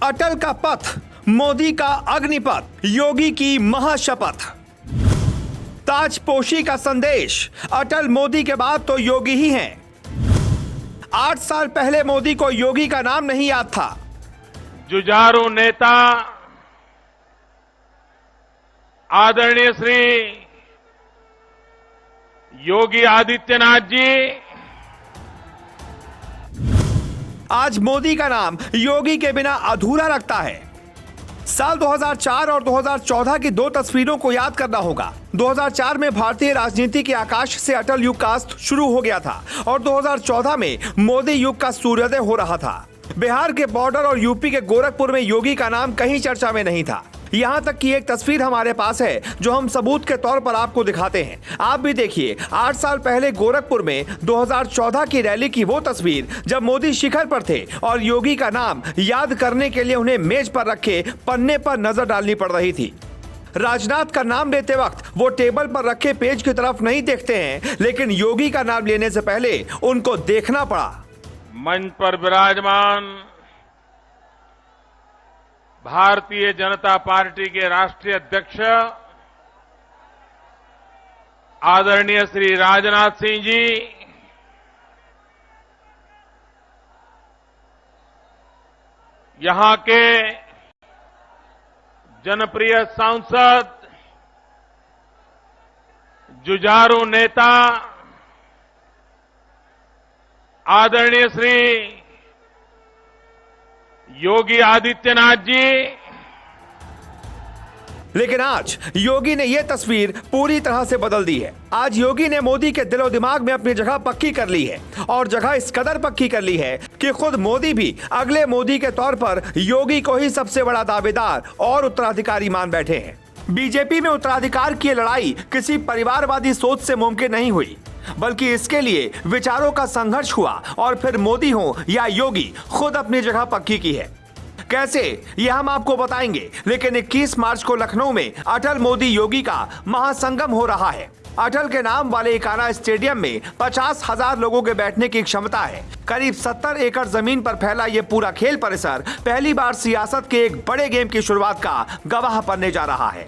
अटल का पथ, मोदी का अग्निपथ, योगी की महाशपथ। ताजपोशी का संदेश, अटल मोदी के बाद तो योगी ही हैं। 8 साल पहले मोदी को योगी का नाम नहीं याद था। जुझारू नेता आदरणीय श्री योगी आदित्यनाथ जी, आज मोदी का नाम योगी के बिना अधूरा लगता है। साल 2004 और 2014 की 2 तस्वीरों को याद करना होगा। 2004 में भारतीय राजनीति के आकाश से अटल युग का अस्त शुरू हो गया था और 2014 में मोदी युग का सूर्योदय हो रहा था। बिहार के बॉर्डर और यूपी के गोरखपुर में योगी का नाम कहीं चर्चा में नहीं था। यहाँ तक कि एक तस्वीर हमारे पास है जो हम सबूत के तौर पर आपको दिखाते हैं। आप भी देखिए, 8 साल पहले गोरखपुर में 2014 की रैली की वो तस्वीर जब मोदी शिखर पर थे और योगी का नाम याद करने के लिए उन्हें मेज पर रखे पन्ने पर नजर डालनी पड़ रही थी। राजनाथ का नाम लेते वक्त वो टेबल पर रखे पेज की तरफ नहीं देखते हैं, लेकिन योगी का नाम लेने से पहले उनको देखना पड़ा। मंच पर विराजमान भारतीय जनता पार्टी के राष्ट्रीय अध्यक्ष आदरणीय श्री राजनाथ सिंह जी, यहां के जनप्रिय सांसद, जुझारू नेता आदरणीय श्री योगी आदित्यनाथ जी। लेकिन आज योगी ने यह तस्वीर पूरी तरह से बदल दी है। आज योगी ने मोदी के दिलो दिमाग में अपनी जगह पक्की कर ली है और जगह इस कदर पक्की कर ली है कि खुद मोदी भी अगले मोदी के तौर पर योगी को ही सबसे बड़ा दावेदार और उत्तराधिकारी मान बैठे हैं। बीजेपी में उत्तराधिकार की लड़ाई किसी परिवारवादी सोच से मुमकिन नहीं हुई, बल्कि इसके लिए विचारों का संघर्ष हुआ और फिर मोदी हो या योगी खुद अपनी जगह पक्की की है। कैसे, यह हम आपको बताएंगे। लेकिन 21 मार्च को लखनऊ में अटल मोदी योगी का महासंगम हो रहा है। अटल के नाम वाले इकाना स्टेडियम में 50,000 लोगों के बैठने की क्षमता है। करीब 70 एकड़ जमीन पर फैला ये पूरा खेल परिसर पहली बार सियासत के एक बड़े गेम की शुरुआत का गवाह बनने जा रहा है।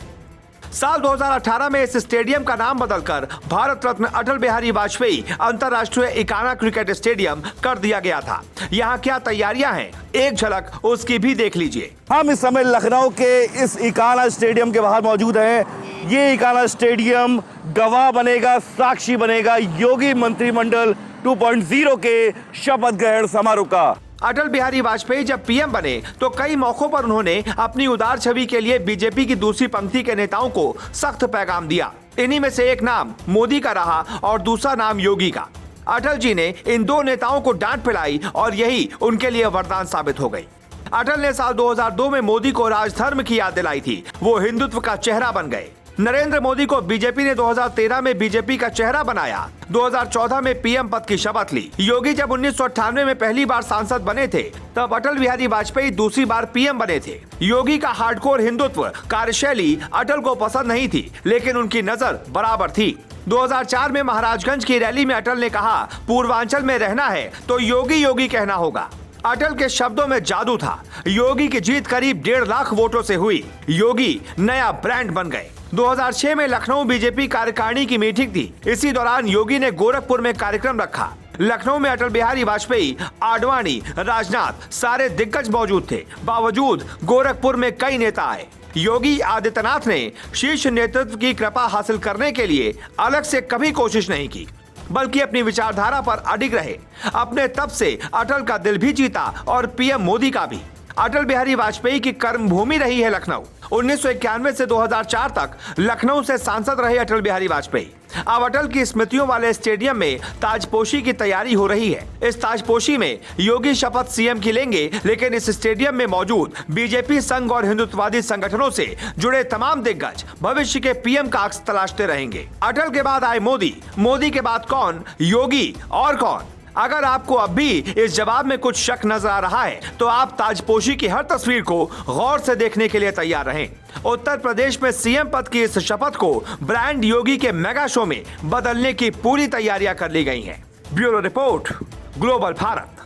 साल 2018 में इस स्टेडियम का नाम बदलकर भारत रत्न अटल बिहारी वाजपेयी अंतर्राष्ट्रीय इकाना क्रिकेट स्टेडियम कर दिया गया था। यहाँ क्या तैयारियां हैं, एक झलक उसकी भी देख लीजिए। हम इस समय लखनऊ के इस इकाना स्टेडियम के बाहर मौजूद हैं। ये इकाना स्टेडियम गवाह बनेगा, साक्षी बनेगा योगी मंत्रिमंडल 2.0 के शपथ ग्रहण समारोह का। अटल बिहारी वाजपेयी जब पीएम बने तो कई मौकों पर उन्होंने अपनी उदार छवि के लिए बीजेपी की दूसरी पंक्ति के नेताओं को सख्त पैगाम दिया। इन्हीं में से एक नाम मोदी का रहा और दूसरा नाम योगी का। अटल जी ने इन 2 नेताओं को डांट पिलाई और यही उनके लिए वरदान साबित हो गई। अटल ने साल 2002 में मोदी को राजधर्म की याद दिलाई थी। वो हिंदुत्व का चेहरा बन गए। नरेंद्र मोदी को बीजेपी ने 2013 में बीजेपी का चेहरा बनाया। 2014 में पीएम पद की शपथ ली। योगी जब 1998 में पहली बार सांसद बने थे, तब अटल बिहारी वाजपेयी दूसरी बार पीएम बने थे। योगी का हार्डकोर हिंदुत्व कार्यशैली अटल को पसंद नहीं थी, लेकिन उनकी नजर बराबर थी। 2004 में महाराजगंज की रैली में अटल ने कहा, पूर्वांचल में रहना है तो योगी योगी कहना होगा। अटल के शब्दों में जादू था। योगी की जीत करीब 1.5 लाख वोटों से हुई। योगी नया ब्रांड बन गए। 2006 में लखनऊ बीजेपी कार्यकारिणी की मीटिंग थी। इसी दौरान योगी ने गोरखपुर में कार्यक्रम रखा। लखनऊ में अटल बिहारी वाजपेयी, आडवाणी, राजनाथ सारे दिग्गज मौजूद थे। बावजूद गोरखपुर में कई नेता आए। योगी आदित्यनाथ ने शीर्ष नेतृत्व की कृपा हासिल करने के लिए अलग से कभी कोशिश नहीं की, बल्कि अपनी विचारधारा पर अडिग रहे। अपने तप से अटल का दिल भी जीता और पीएम मोदी का भी। अटल बिहारी वाजपेयी की कर्मभूमि रही है लखनऊ। 1991 से 2004 तक लखनऊ से सांसद रहे अटल बिहारी वाजपेयी। अब अटल की स्मृतियों वाले स्टेडियम में ताजपोशी की तैयारी हो रही है। इस ताजपोशी में योगी शपथ सीएम की लेंगे, लेकिन इस स्टेडियम में मौजूद बीजेपी संघ और हिंदुत्ववादी संगठनों से जुड़े तमाम दिग्गज भविष्य के पीएम का अक्स तलाशते रहेंगे। अटल के बाद आए मोदी, मोदी के बाद कौन, योगी और कौन? अगर आपको अब भी इस जवाब में कुछ शक नजर आ रहा है तो आप ताजपोशी की हर तस्वीर को गौर से देखने के लिए तैयार रहें। उत्तर प्रदेश में सीएम पद की इस शपथ को ब्रांड योगी के मेगा शो में बदलने की पूरी तैयारियां कर ली गई हैं। Bureau report, global Bharat.